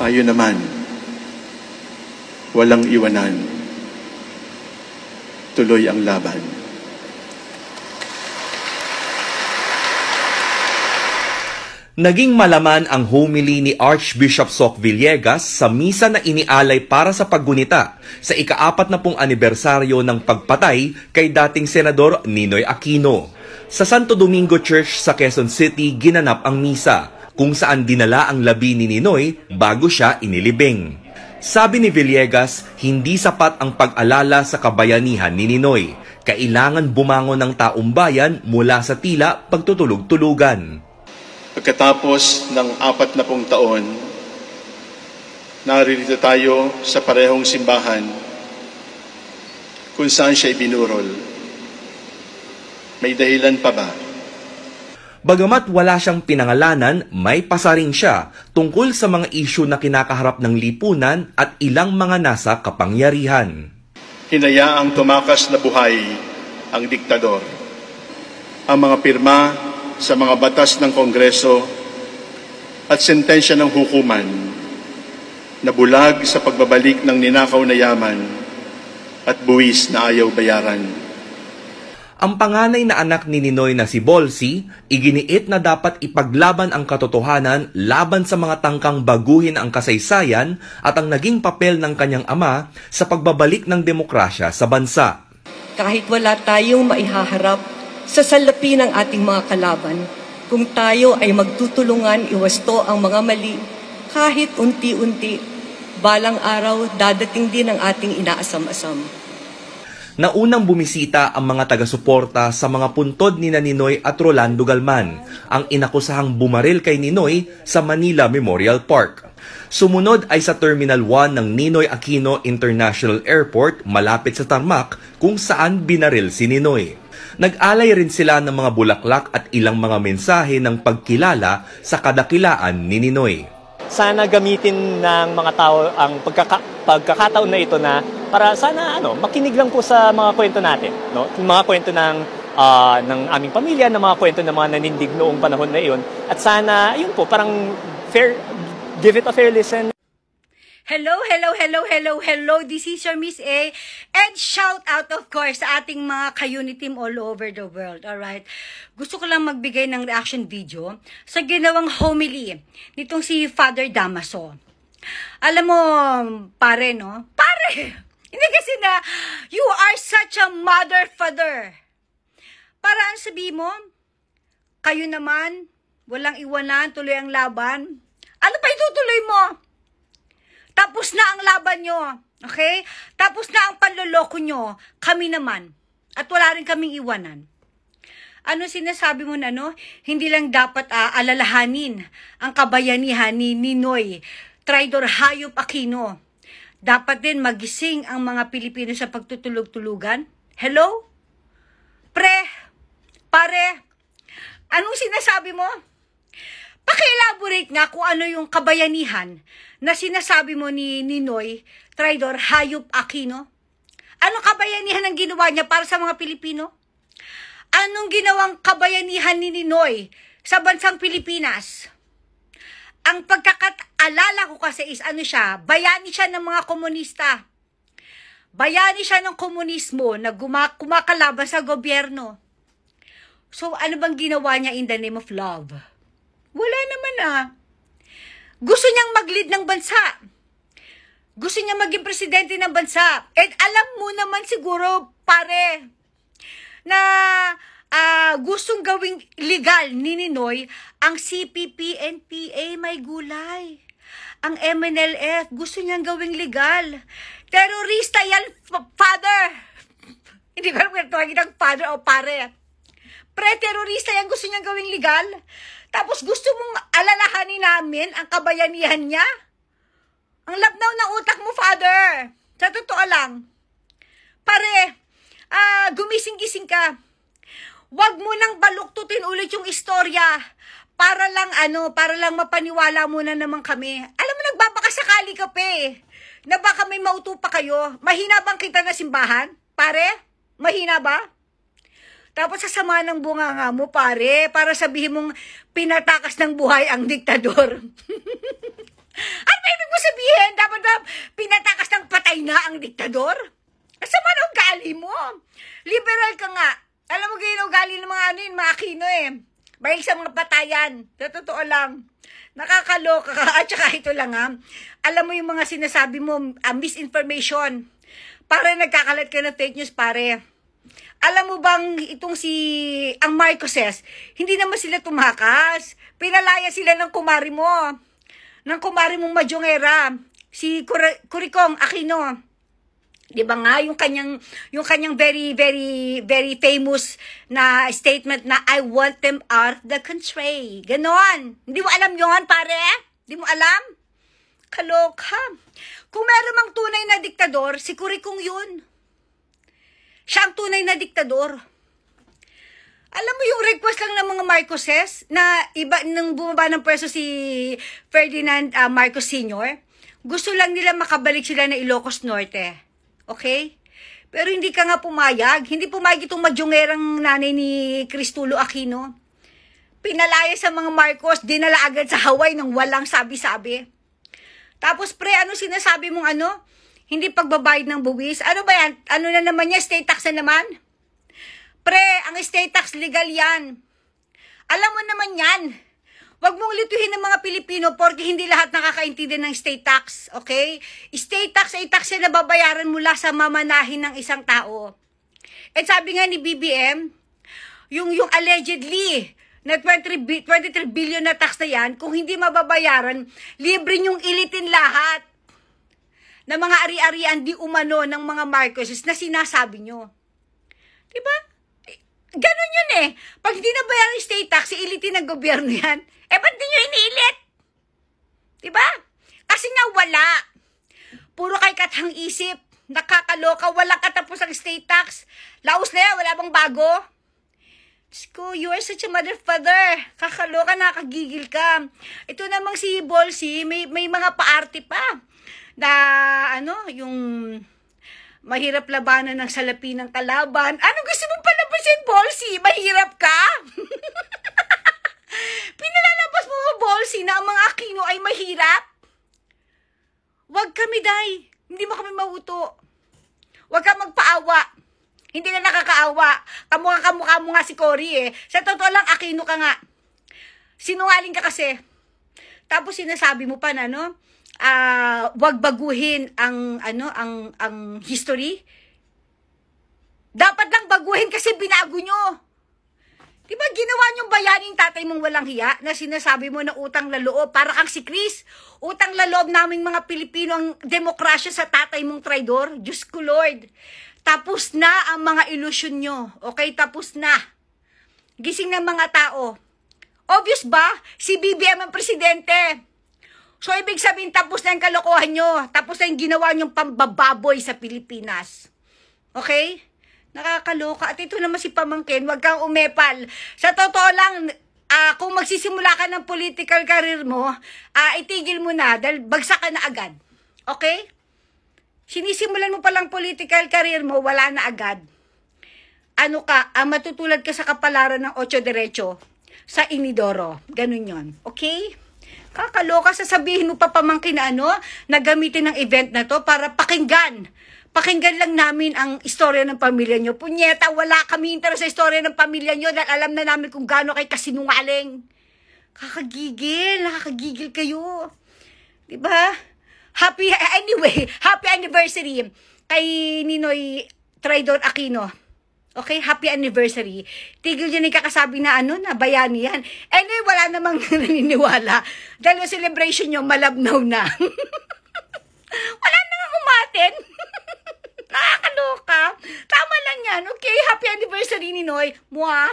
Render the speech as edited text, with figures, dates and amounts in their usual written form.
Tayo naman, walang iwanan. Tuloy ang laban. Naging malaman ang homily ni Archbishop Soc Villegas sa misa na inialay para sa paggunita sa ika-40 anibersaryo ng pagpatay kay dating Senador Ninoy Aquino. Sa Santo Domingo Church sa Quezon City ginanap ang misa, kung saan dinala ang labi ni Ninoy bago siya inilibing. Sabi ni Villegas, hindi sapat ang pag-alala sa kabayanihan ni Ninoy. Kailangan bumangon ng taong bayan mula sa tila pagtutulog-tulugan. Pagkatapos ng 40 taon, naririto tayo sa parehong simbahan kung saan siya ibinurol. May dahilan pa ba? Bagamat wala siyang pinangalanan, may pasaring siya tungkol sa mga isyu na kinakaharap ng lipunan at ilang mga nasa kapangyarihan. Hinayaang tumakas na buhay ang diktador. Ang mga pirma sa mga batas ng Kongreso at sentensya ng hukuman na bulag sa pagbabalik ng ninakaw na yaman at buwis na ayaw bayaran. Ang panganay na anak ni Ninoy na si Bolsi, iginiit na dapat ipaglaban ang katotohanan laban sa mga tangkang baguhin ang kasaysayan at ang naging papel ng kanyang ama sa pagbabalik ng demokrasya sa bansa. Kahit wala tayong maihaharap sa salapi ng ating mga kalaban, kung tayo ay magtutulungan iwasto ang mga mali, kahit unti-unti, balang araw dadating din ang ating inaasam-asam. Naunang bumisita ang mga taga-suporta sa mga puntod ni Ninoy at Rolando Galman, ang inakusahang bumaril kay Ninoy sa Manila Memorial Park. Sumunod ay sa Terminal 1 ng Ninoy Aquino International Airport malapit sa Tarmac kung saan binaril si Ninoy. Nag-alay rin sila ng mga bulaklak at ilang mga mensahe ng pagkilala sa kadakilaan ni Ninoy. Sana gamitin ng mga tao ang pagkakataon na ito na para sana makinig lang po sa mga kwento natin, no? Mga kwento ng aming pamilya, ng mga kwento ng mga nanindig noong panahon na iyon. At sana ayun po, parang give it a fair listen. Hello, this is your Miss A. And shout out of course sa ating mga ka-unit team all over the world, alright? Gusto ko lang magbigay ng reaction video sa ginawang homily nitong si Father Damaso. Alam mo, pare, no? Pare! Hindi kasi na, you are such a mother, father. Para ang sabi mo, kayo naman, walang iwanan, tuloy ang laban. Ano pa itutuloy mo? Tapos na ang laban nyo, okay? Tapos na ang panloloko nyo, kami naman. At wala rin kaming iwanan. Ano sinasabi mo na, no? Hindi lang dapat alalahanin ang kabayanihan ni Ninoy, Traidor Hayop Aquino. Dapat din magising ang mga Pilipino sa pagtutulog-tulugan. Hello? Pare, anong sinasabi mo? Paki-elaborate nga kung ano yung kabayanihan na sinasabi mo ni Ninoy, Traidor Hayop Aquino. Anong kabayanihan ang ginawa niya para sa mga Pilipino? Anong ginawang kabayanihan ni Ninoy sa bansang Pilipinas? Ang pagkakaalala ko kasi is bayani siya ng mga komunista. Bayani siya ng komunismo na kumakalaban sa gobyerno. So ano bang ginawa niya in the name of love? Wala naman Gusto niyang mag-lead ng bansa. Gusto niya maging presidente ng bansa. And alam mo naman siguro, pare, na gustong gawing legal ni Ninoy ang CPP, NPA, may gulay. Ang MNLF, gusto niyang gawing legal. Terorista yan, father. Hindi ko alam kung tawagin ng father o pare. Pre-terorista yan, gusto niyang gawing legal. Tapos gusto mong alalahanin namin ang kabayanihan niya? Ang labnaw ng utak mo, father. Sa totoo lang. Pare, gumising-gising ka. Huwag mo nang baluktutin ulit yung istorya. Para lang mapaniwala mo na naman kami. Alam mo, nagbabakasakali ka pa na baka may mauto pa kayo. Mahina bang kita na simbahan? Pare, mahina ba? Tapos sasama ng bunganga mo, pare, para sabihin mong pinatakas ng buhay ang diktador. Ano ba ibig mo nga ang diktador? Kasama na ugali mo. Liberal ka nga. Alam mo ganyan ugali ng mga mga Aquino Bahil sa mga patayan. Sa totoo lang. Nakakaloka ka. At saka ito lang alam mo yung mga sinasabi mo, misinformation. Para nagkakalat ka ng fake news, pare. Alam mo bang itong ang Marcoses, hindi naman sila tumakas. Pinalaya sila ng kumari mo. Ng kumari mong Madyongera. Si Curicong Aquino. Di ba nga, yung kanyang very, very, very famous na statement na I want them out of the country. Ganon. Hindi mo alam yon pare? Hindi mo alam? Kaloka. Kung meron mang tunay na diktador, si Curicong yun. Siya ang tunay na diktador. Alam mo yung request lang ng mga Marcoses na iba nang bumaba ng pwesto si Ferdinand Marcos Sr., gusto lang nila makabalik sila na Ilocos Norte. Okay? Pero hindi ka nga pumayag. Hindi pumayag itong Madyongerang nanay ni Cristulo Aquino. Pinalaya sa mga Marcos, dinala agad sa Hawaii nang walang sabi-sabi. Tapos pre, ano sinasabi mong hindi pagbabayad ng buwis? Ano ba yan? Ano na naman niya? State tax na naman? Pre, ang state tax legal yan. Alam mo naman yan. Huwag mong lituhin ng mga Pilipino porque hindi lahat nakakaintindi ng state tax, okay? State tax ay tax na babayaran mula sa mamanahin ng isang tao. At sabi nga ni BBM, yung allegedly na 23 billion na tax na yan, kung hindi mababayaran, libre niyong ilitin lahat ng mga ari-arian di umano ng mga Marcoses na sinasabi nyo. Diba? Ganon yun Pag hindi nabayaran yung state tax, ilitin ng gobyerno yan. Ba't di nyo inilit? Diba? Kasi nga wala. Puro kay kathang isip. Nakakaloka. Walang katapos ang state tax. Laos na yan. Wala bang bago? Diyos ko, you are such a mother father. Kakaloka, nakagigil ka. Ito namang si Bolsi, may mga paarte pa. Na, yung mahirap labanan ng salapi ng kalaban. Ano gusto mong palabasin, Bolsi? Mahirap ka? Pinalalabas mo mga Bolsi na ang mga Aquino ay mahirap? Huwag kami, day. Hindi mo kami mauto. Huwag ka magpaawa. Hindi na nakakaawa. Kamukha mo nga si Cory Sa totoo lang, Aquino ka nga. Sinungaling ka kasi. Tapos sinasabi mo pa na, huwag baguhin ang history. Dapat lang baguhin kasi binago nyo. Diba ginawa niyong bayaning tatay mong walang hiya na sinasabi mo na utang laloob para kang si Chris? Utang laloob naming mga Pilipino ang demokrasya sa tatay mong traidor? Diyos ko Lord. Tapos na ang mga ilusyon nyo. Okay, tapos na. Gising ng mga tao. Obvious ba? Si BBM ang presidente. So ibig sabihin tapos na yung kalokohan nyo. Tapos na yung ginawa nyong pambababoy sa Pilipinas. Okay? Nakakaloka. At ito naman si Pamangkin, wag kang umepal. Sa totoo lang, kung magsisimula ka ng political career mo, itigil mo na dahil bagsak ka na agad. Okay? Sinisimulan mo palang political career mo, wala na agad. Matutulad ka sa kapalaran ng 8 Derecho sa Inidoro. Ganun yon. Okay? Kakaloka, sasabihin mo pa Pamangkin na gamitin ng event na to para pakinggan. Pakinggan lang namin ang istorya ng pamilya nyo. Punyeta, wala kami interest sa istorya ng pamilya nyo dahil alam na namin kung gaano kay kasinungaling. Nakakagigil kayo. Diba? Happy anniversary kay Ninoy Traidor Aquino. Okay, happy anniversary. Tigil dyan yung kakasabi na na bayani yan. Anyway, wala namang naniniwala. Dahil yung celebration nyo, malabnaw na. Wala namang umaten. Nakakaloka. Tama lang yan. Okay, happy anniversary, Ninoy. Mwah.